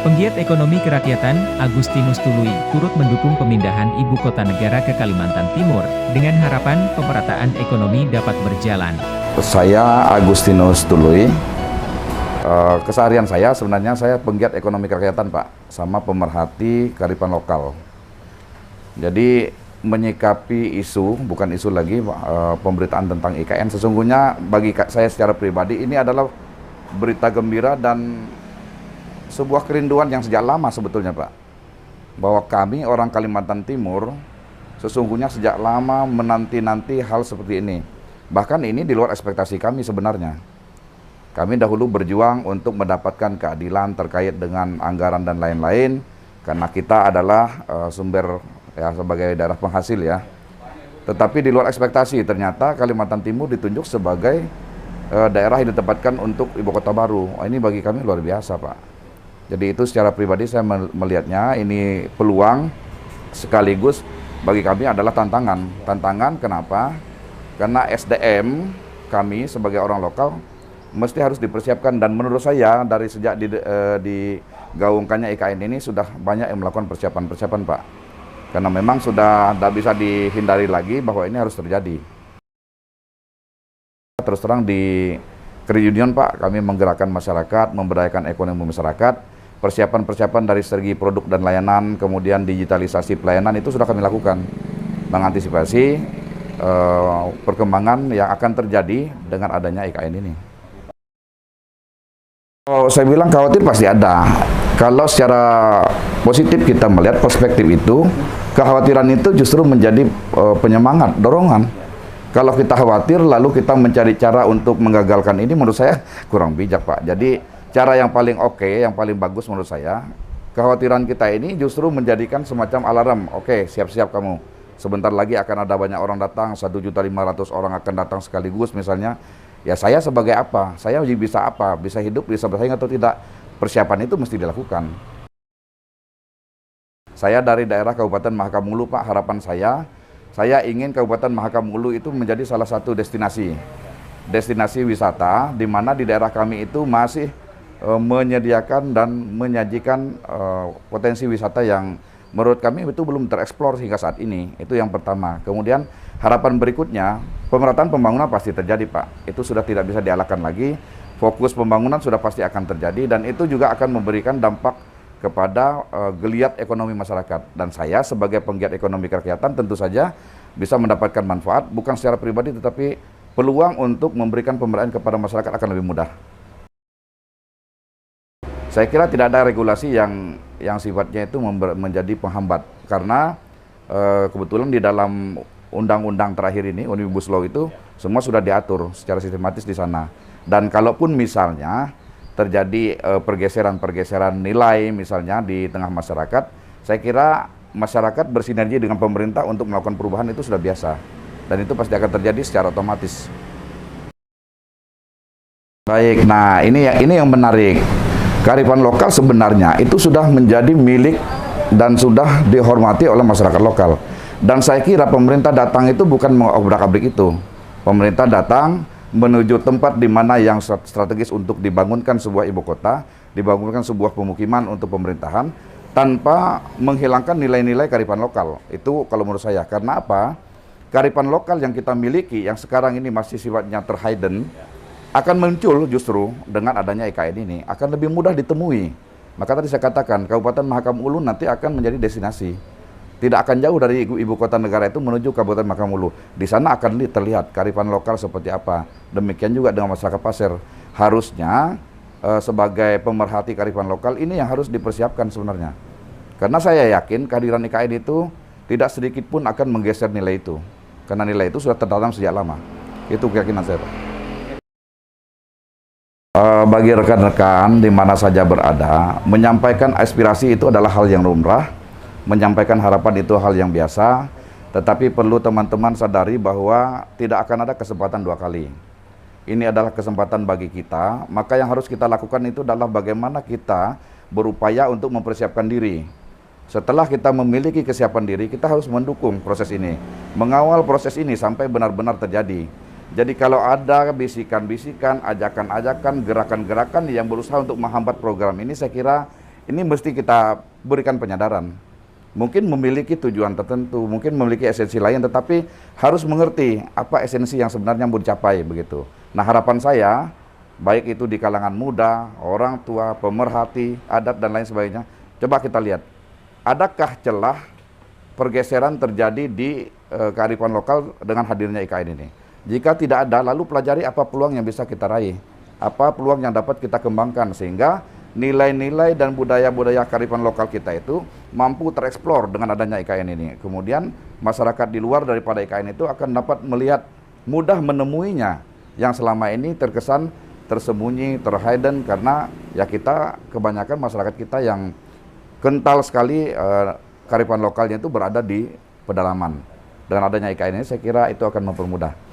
Penggiat ekonomi kerakyatan, Agustinus Tului, turut mendukung pemindahan ibu kota negara ke Kalimantan Timur, dengan harapan pemerataan ekonomi dapat berjalan. Saya Agustinus Tului. Keseharian saya sebenarnya saya penggiat ekonomi kerakyatan, Pak, sama pemerhati kearifan lokal. Jadi menyikapi isu, bukan isu lagi, pemberitaan tentang IKN, sesungguhnya bagi saya secara pribadi ini adalah berita gembira dan sebuah kerinduan yang sejak lama sebetulnya, Pak. Bahwa kami orang Kalimantan Timur sesungguhnya sejak lama menanti-nanti hal seperti ini. Bahkan ini di luar ekspektasi kami sebenarnya. Kami dahulu berjuang untuk mendapatkan keadilan terkait dengan anggaran dan lain-lain, karena kita adalah sumber ya sebagai daerah penghasil ya. Tetapi di luar ekspektasi ternyata Kalimantan Timur ditunjuk sebagai daerah yang ditempatkan untuk ibu kota baru. Ini bagi kami luar biasa, Pak. Jadi itu secara pribadi saya melihatnya ini peluang sekaligus bagi kami adalah tantangan. Tantangan kenapa? Karena SDM kami sebagai orang lokal mesti harus dipersiapkan, dan menurut saya dari sejak digaungkannya IKN ini sudah banyak yang melakukan persiapan-persiapan, Pak. Karena memang sudah tidak bisa dihindari lagi bahwa ini harus terjadi. Terus terang di Credit Union, Pak, kami menggerakkan masyarakat, memberdayakan ekonomi masyarakat, persiapan-persiapan dari segi produk dan layanan, kemudian digitalisasi pelayanan itu sudah kami lakukan, mengantisipasi perkembangan yang akan terjadi dengan adanya IKN ini. Kalau saya bilang khawatir pasti ada. Kalau secara positif kita melihat perspektif itu, kekhawatiran itu justru menjadi penyemangat, dorongan. Kalau kita khawatir lalu kita mencari cara untuk menggagalkan ini, menurut saya kurang bijak, Pak. Jadi cara yang paling oke, yang paling bagus menurut saya, kekhawatiran kita ini justru menjadikan semacam alarm. Oke, siap-siap kamu. Sebentar lagi akan ada banyak orang datang, 1.500.000 orang akan datang sekaligus misalnya. Ya saya sebagai apa? Saya bisa apa? Bisa hidup, bisa bersaing atau tidak? Persiapan itu mesti dilakukan. Saya dari daerah Kabupaten Mahakamulu, Pak. Harapan saya ingin Kabupaten Mahakamulu itu menjadi salah satu destinasi wisata, di mana di daerah kami itu masih menyediakan dan menyajikan potensi wisata yang menurut kami itu belum tereksplor hingga saat ini. Itu yang pertama. Kemudian harapan berikutnya, pemerataan pembangunan pasti terjadi, Pak. Itu sudah tidak bisa dialahkan lagi. Fokus pembangunan sudah pasti akan terjadi, dan itu juga akan memberikan dampak kepada geliat ekonomi masyarakat. Dan saya sebagai penggiat ekonomi kerakyatan tentu saja bisa mendapatkan manfaat, bukan secara pribadi tetapi peluang untuk memberikan pemberdayaan kepada masyarakat akan lebih mudah. Saya kira tidak ada regulasi yang sifatnya itu menjadi penghambat, karena kebetulan di dalam undang-undang terakhir ini, Omnibus Law itu semua sudah diatur secara sistematis di sana. Dan kalaupun misalnya terjadi pergeseran nilai misalnya di tengah masyarakat, saya kira masyarakat bersinergi dengan pemerintah untuk melakukan perubahan itu sudah biasa. Dan itu pasti akan terjadi secara otomatis. Baik, nah ini yang menarik. Kearifan lokal sebenarnya itu sudah menjadi milik dan sudah dihormati oleh masyarakat lokal. Dan saya kira pemerintah datang itu bukan mengobrak-abrik itu. Pemerintah datang menuju tempat di mana yang strategis untuk dibangunkan sebuah ibu kota, dibangunkan sebuah pemukiman untuk pemerintahan, tanpa menghilangkan nilai-nilai kearifan lokal. Itu kalau menurut saya. Karena apa? Kearifan lokal yang kita miliki, yang sekarang ini masih sifatnya terhidden, akan muncul justru dengan adanya IKN ini, akan lebih mudah ditemui. Maka tadi saya katakan, Kabupaten Mahakamulu nanti akan menjadi destinasi. Tidak akan jauh dari ibu kota negara itu menuju Kabupaten Mahakamulu. Di sana akan terlihat kearifan lokal seperti apa. Demikian juga dengan masyarakat pasir. Harusnya sebagai pemerhati kearifan lokal ini yang harus dipersiapkan sebenarnya. Karena saya yakin kehadiran IKN itu tidak sedikit pun akan menggeser nilai itu. Karena nilai itu sudah tertanam sejak lama. Itu keyakinan saya, Pak. Bagi rekan-rekan di mana saja berada, menyampaikan aspirasi itu adalah hal yang lumrah, menyampaikan harapan itu hal yang biasa, tetapi perlu teman-teman sadari bahwa tidak akan ada kesempatan dua kali. Ini adalah kesempatan bagi kita, maka yang harus kita lakukan itu adalah bagaimana kita berupaya untuk mempersiapkan diri. Setelah kita memiliki kesiapan diri, kita harus mendukung proses ini, mengawal proses ini sampai benar-benar terjadi. Jadi kalau ada bisikan-bisikan, ajakan-ajakan, gerakan-gerakan yang berusaha untuk menghambat program ini, saya kira ini mesti kita berikan penyadaran. Mungkin memiliki tujuan tertentu, mungkin memiliki esensi lain, tetapi harus mengerti apa esensi yang sebenarnya mau dicapai begitu. Nah, harapan saya, baik itu di kalangan muda, orang tua, pemerhati, adat, dan lain sebagainya, coba kita lihat, adakah celah pergeseran terjadi di kearifan lokal dengan hadirnya IKN ini? Jika tidak ada, lalu pelajari apa peluang yang bisa kita raih, apa peluang yang dapat kita kembangkan, sehingga nilai-nilai dan budaya-budaya kearifan lokal kita itu mampu tereksplor dengan adanya IKN ini. Kemudian masyarakat di luar daripada IKN itu akan dapat melihat, mudah menemuinya, yang selama ini terkesan tersembunyi, terhidden, karena ya kita, kebanyakan masyarakat kita yang kental sekali kearifan lokalnya itu berada di pedalaman. Dengan adanya IKN ini saya kira itu akan mempermudah.